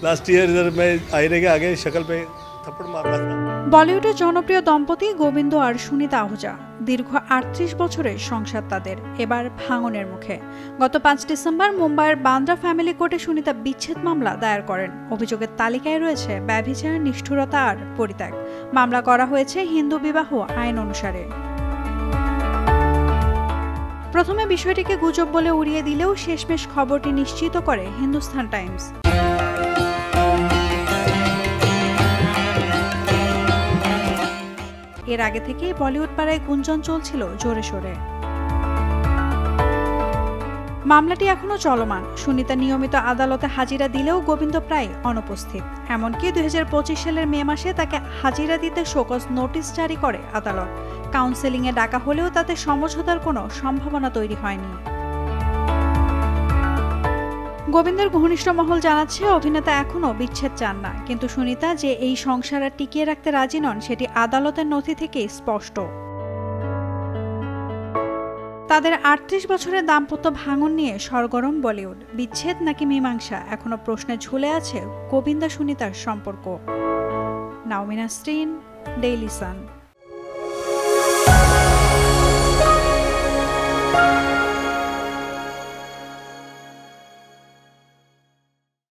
Last year इधर मैं आईने के आगे शक्ल पे थप्पड़ मार रहा था। বলিউডের জনপ্রিয় দম্পতি গোবিন্দ আর সুনিতা আহুজা দীর্ঘ ৩৮ বছরের সংসার তাদের এবার ভাঙনের মুখে। গত ৫ ডিসেম্বর মুম্বাইয়ের বান্দ্রা ফ্যামিলি কোর্টে সুনিতা বিচ্ছেদ মামলা দায়ের করেন। অভিযোগের তালিকায় রয়েছে ব্যভিচার, নিষ্ঠুরতা আর পরিত্যাগ। মামলা করা হয়েছে হিন্দু বিবাহ আইন অনুসারে। প্রথমে বিষয়টিকে গুজব বলে উড়িয়ে দিলেও শেষমেশ খবরটি নিশ্চিত করে হিন্দুস্তান টাইমস। এর আগে থেকেই বলিউড পাড়ায় গুঞ্জন চলছিল জোরে সোরে। মামলাটি এখনো চলমান। সুনিতা নিয়মিত আদালতে হাজিরা দিলেও গোবিন্দ প্রায় অনুপস্থিত। এমনকি ২০২৫ সালের মে মাসে তাকে হাজিরা দিতে শোকজ নোটিশ জারি করে আদালত। কাউন্সেলিংয়ে ডাকা হলেও তাতে সমঝোতার কোনো সম্ভাবনা তৈরি হয়নি। গোবিন্দের ঘনিষ্ঠ মহল জানাচ্ছে অভিনেতা এখনও বিচ্ছেদ চান না, কিন্তু সুনিতা যে এই সংসার আর টিকিয়ে রাখতে রাজি নন সেটি আদালতের নথি থেকেই স্পষ্ট। তাদের ৩৮ বছরের দাম্পত্য ভাঙন নিয়ে সরগরম বলিউড। বিচ্ছেদ নাকি মীমাংসা, এখনো প্রশ্নে ঝুলে আছে গোবিন্দা সুনিতার সম্পর্ক। নাওমিনা স্ট্রিন, ডেইলি সান।